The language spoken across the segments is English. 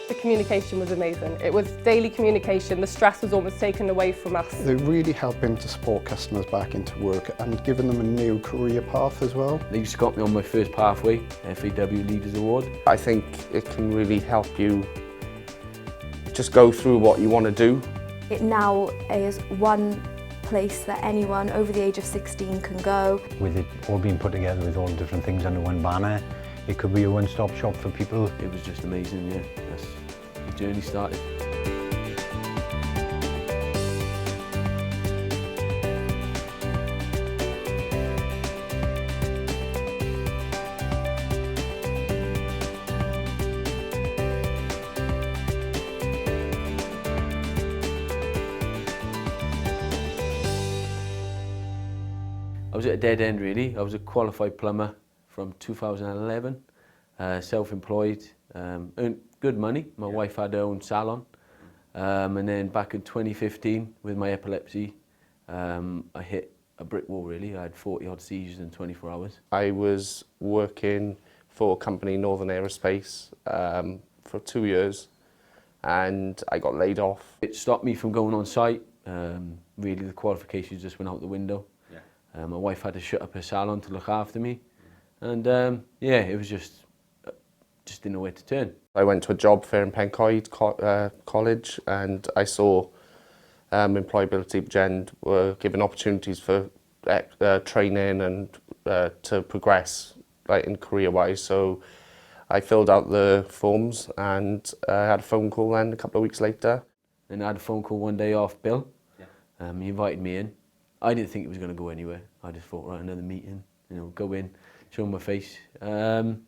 The communication was amazing. It was daily communication. The stress was almost taken away from us. They're really helping to support customers back into work and giving them a new career path as well. They just got me on my first pathway, FAW Leaders Award. I think it can really help you just go through what you want to do. It now is one place that anyone over the age of 16 can go. With it all being put together with all the different things under one banner, it could be a one-stop shop for people. It was just amazing, yeah. That's the journey started. I was at a dead end really. I was a qualified plumber from 2011, self-employed, earned good money. My wife had her own salon. And then back in 2015 with my epilepsy, I hit a brick wall really. I had 40 odd seizures in 24 hours. I was working for a company, Northern Aerospace, for 2 years and I got laid off. It stopped me from going on site. Really the qualifications just went out the window. My wife had to shut up her salon to look after me, and yeah, it was just didn't know where to turn. I went to a job fair in Pen-y-bont college, and I saw Employability Bridgend were given opportunities for training and to progress, like in career-wise. So I filled out the forms, and I had a phone call then a couple of weeks later. Then I had a phone call one day off Bill. He invited me in. I didn't think it was going to go anywhere. I just thought, right, another meeting, you know, go in, show my face. And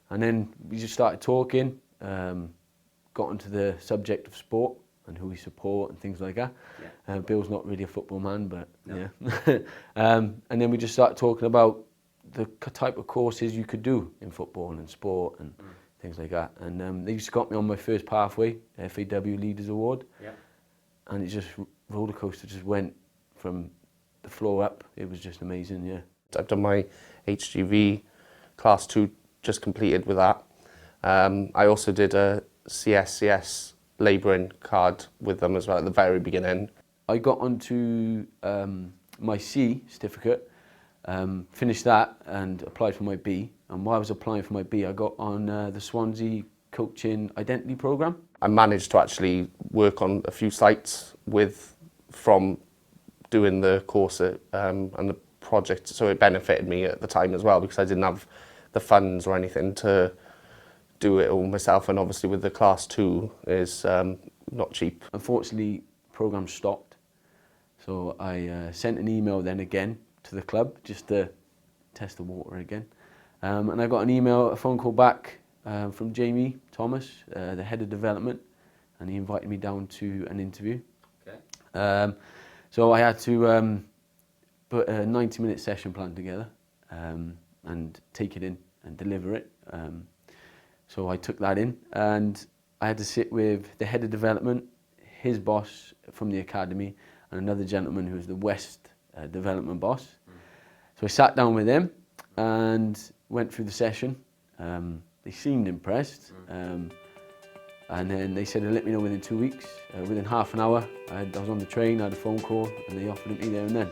then we just started talking, got onto the subject of sport and who we support and things like that. Bill's not really a football man, but yeah. And then we just started talking about the type of courses you could do in football and sport and things like that. And they just got me on my first pathway, FAW Leaders Award. And it just, roller coaster just went from the floor up. It was just amazing, yeah. I've done my HGV Class 2, just completed with that. I also did a CSCS labouring card with them as well at the very beginning. I got onto my C certificate, finished that and applied for my B. And while I was applying for my B, I got on the Swansea Coaching Identity Programme. I managed to actually work on a few sites from doing the course and the project, so it benefited me at the time as well because I didn't have the funds or anything to do it all myself, and obviously with the Class 2 is not cheap. Unfortunately, the programme stopped, so I sent an email then again to the club just to test the water again, and I got a phone call back from Jamie Thomas, the head of development, and he invited me down to an interview. So I had to put a 90-minute session plan together and take it in and deliver it. So I took that in, and I had to sit with the head of development, his boss from the academy, and another gentleman who was the West development boss. So I sat down with them and went through the session. They seemed impressed. And then they said they'd let me know within 2 weeks. Within half an hour, I was on the train, I had a phone call, and they offered it me there and then.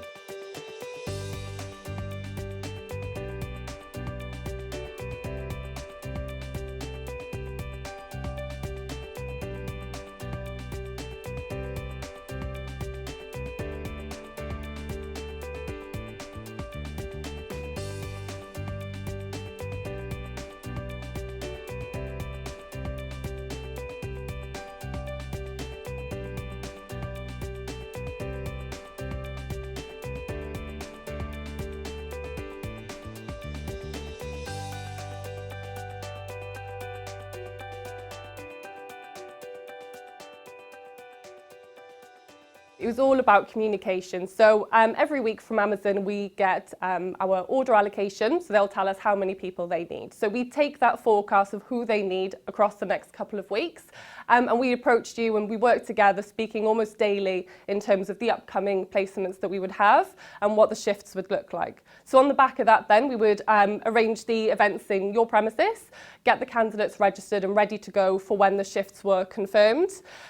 It was all about communication. So every week from Amazon, we get our order allocation. So they'll tell us how many people they need. So we take that forecast of who they need across the next couple of weeks. And we approached you and we worked together, speaking almost daily in terms of the upcoming placements that we would have and what the shifts would look like. So on the back of that then, we would arrange the events in your premises, get the candidates registered and ready to go for when the shifts were confirmed.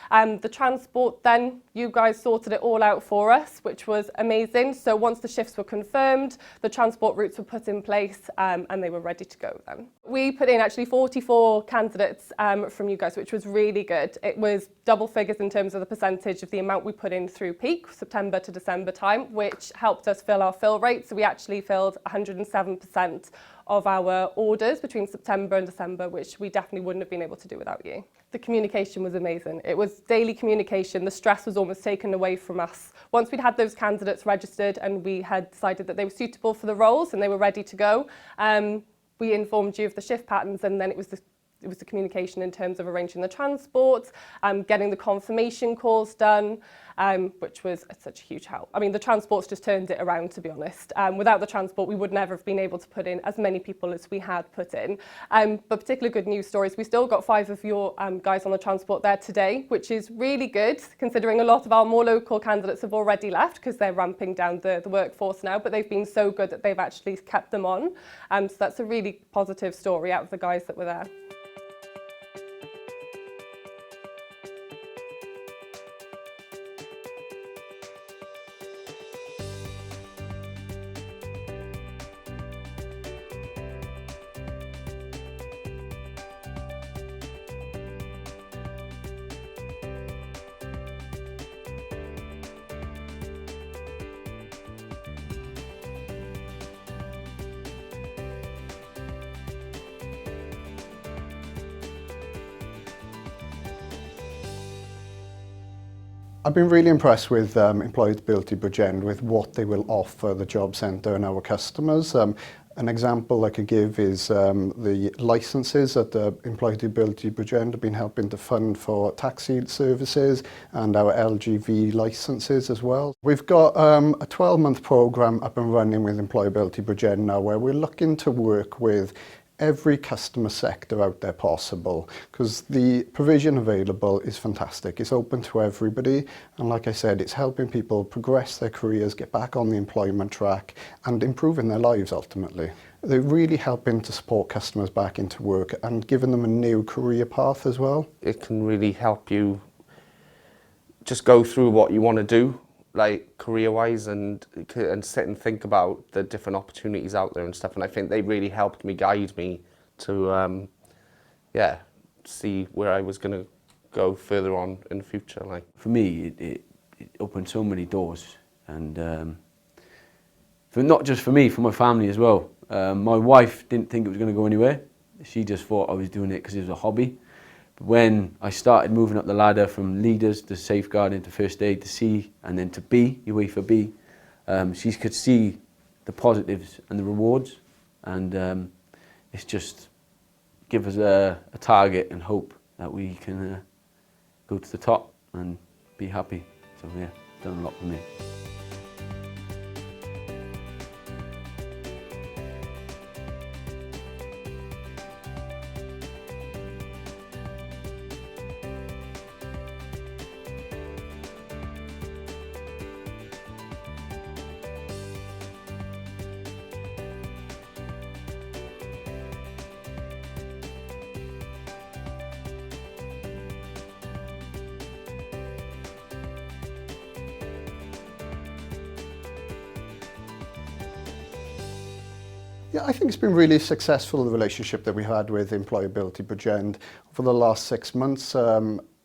The transport then, you guys sorted it all out for us, which was amazing. So once the shifts were confirmed, the transport routes were put in place and they were ready to go then. We put in actually 44 candidates from you guys, which was really good. It was double figures in terms of the percentage of the amount we put in through peak, September to December time, which helped us fill our fill rate. So we actually filled 107% of our orders between September and December, which we definitely wouldn't have been able to do without you. The communication was amazing. It was daily communication. The stress was almost taken away from us. Once we'd had those candidates registered and we had decided that they were suitable for the roles and they were ready to go, we informed you of the shift patterns, and then it was the communication in terms of arranging the transport, getting the confirmation calls done, which was such a huge help. I mean, the transport's just turned it around, to be honest. Without the transport, we would never have been able to put in as many people as we had put in. But particularly good news stories, we still got 5 of your guys on the transport there today, which is really good, considering a lot of our more local candidates have already left because they're ramping down the workforce now, but they've been so good that they've actually kept them on. So that's a really positive story out of the guys that were there. I've been really impressed with Employability Bridgend, with what they will offer the job centre and our customers. An example I could give is the licences that Employability Bridgend have been helping to fund for taxi services and our LGV licences as well. We've got a 12-month programme up and running with Employability Bridgend now, where we're looking to work with every customer sector out there possible, because the provision available is fantastic. It's open to everybody, and like I said, it's helping people progress their careers, get back on the employment track and improving their lives ultimately. They're really helping to support customers back into work and giving them a new career path as well. It can really help you just go through what you want to do, like career-wise, and sit and think about the different opportunities out there and stuff. And I think they really helped me, guide me to, see where I was going to go further on in the future. Like for me, it opened so many doors, and for not just for me, for my family as well. My wife didn't think it was going to go anywhere. She just thought I was doing it because it was a hobby. When I started moving up the ladder from leaders to safeguarding to first aid to C and then to B, UEFA B, she could see the positives and the rewards, and it's just give us a target and hope that we can go to the top and be happy. So yeah, it's done a lot for me. Yeah, I think it's been really successful, the relationship that we had with Employability Bridgend. For the last 6 months,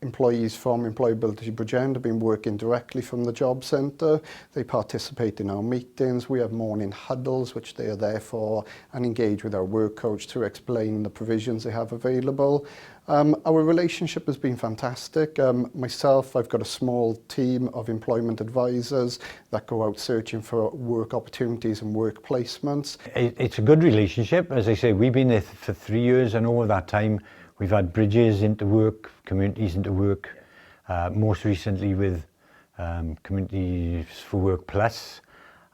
employees from Employability Bridgend have been working directly from the job centre. They participate in our meetings. We have morning huddles, which they are there for, and engage with our work coach to explain the provisions they have available. Our relationship has been fantastic. Myself, I've got a small team of employment advisors that go out searching for work opportunities and work placements. It's a good relationship. As I say, we've been there for 3 years, and over that time we've had bridges into work, communities into work, most recently with Communities for Work Plus,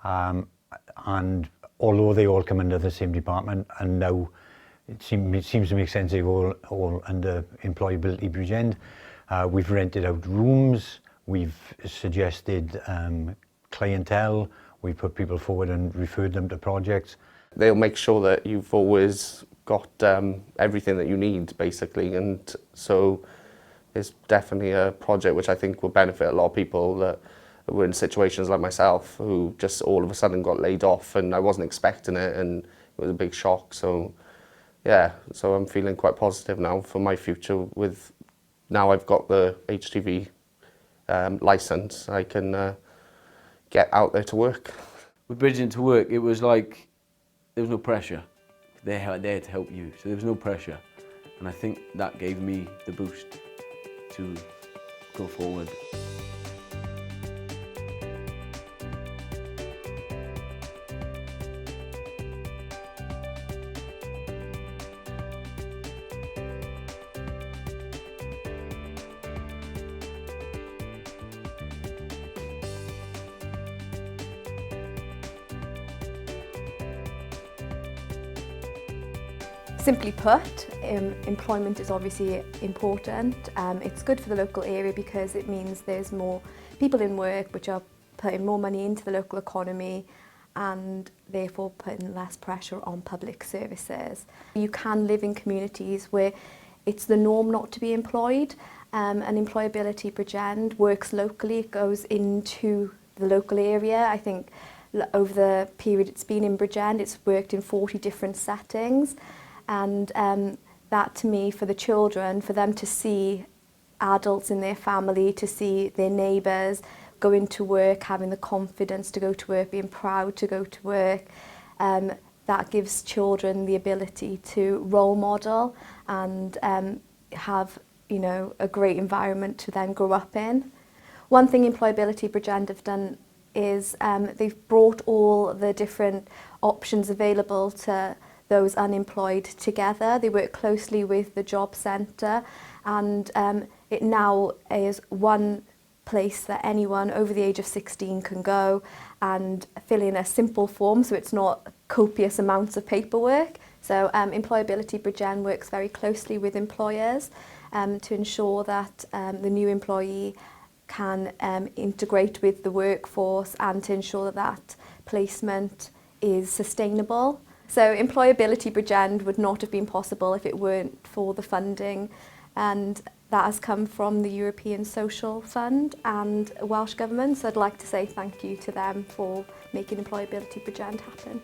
and although they all come under the same department, and now it seems to make sense they're all under Employability Bridgend. We've rented out rooms, we've suggested clientele, we've put people forward and referred them to projects. They'll make sure that you've always got everything that you need, basically, and so it's definitely a project which I think will benefit a lot of people that were in situations like myself, who just all of a sudden got laid off, and I wasn't expecting it, and it was a big shock. So yeah, so I'm feeling quite positive now for my future. With now I've got the HTV license, I can get out there to work. With Bridgend to work, it was like there was no pressure. They're there to help you, so there was no pressure, and I think that gave me the boost to go forward. Simply put, employment is obviously important. It's good for the local area because it means there's more people in work, which are putting more money into the local economy and therefore putting less pressure on public services. You can live in communities where it's the norm not to be employed, and Employability Bridgend works locally. It goes into the local area. I think over the period it's been in Bridgend, it's worked in 40 different settings. And that, to me, for the children, for them to see adults in their family, to see their neighbours going to work, having the confidence to go to work, being proud to go to work, that gives children the ability to role model and have, you know, a great environment to then grow up in. One thing Employability Bridgend have done is they've brought all the different options available to those unemployed together. They work closely with the job centre, and it now is one place that anyone over the age of 16 can go and fill in a simple form, so it's not copious amounts of paperwork. So Employability Bridgend works very closely with employers to ensure that the new employee can integrate with the workforce and to ensure that that placement is sustainable. So Employability Bridgend would not have been possible if it weren't for the funding, and that has come from the European Social Fund and Welsh Government. So I'd like to say thank you to them for making Employability Bridgend happen.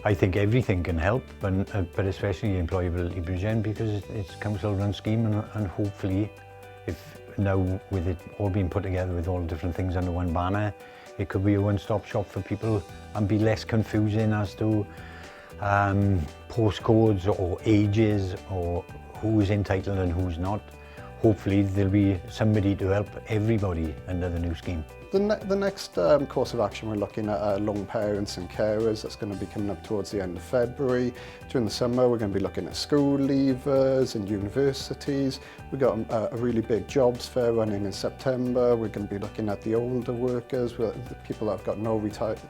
I think everything can help, but especially Employability Bridgend, because it's a council-run scheme, and hopefully, if now with it all being put together with all the different things under one banner, it could be a one-stop shop for people and be less confusing as to postcodes or ages or who's entitled and who's not. Hopefully there'll be somebody to help everybody under the new scheme. The next course of action, we're looking at long parents and carers. That's going to be coming up towards the end of February. During the summer, we're going to be looking at school leavers and universities. We've got a really big jobs fair running in September. We're going to be looking at the older workers, the people that have got no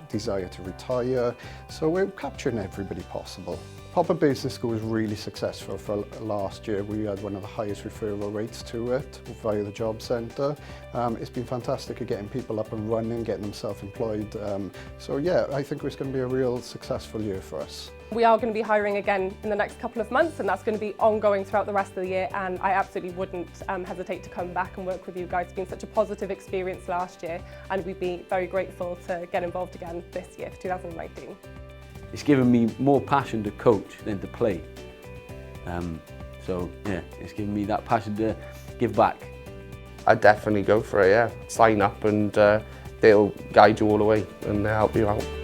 desire to retire. So we're capturing everybody possible. Proper Business School was really successful for last year. We had one of the highest referral rates to it via the job centre. It's been fantastic at getting people up and running, getting them self-employed. So yeah, I think it's going to be a real successful year for us. We are going to be hiring again in the next couple of months, and that's going to be ongoing throughout the rest of the year, and I absolutely wouldn't hesitate to come back and work with you guys. It's been such a positive experience last year, and we'd be very grateful to get involved again this year, 2019. It's given me more passion to coach than to play. So yeah, it's given me that passion to give back. I'd definitely go for it, yeah. Sign up and they'll guide you all the way and they'll help you out.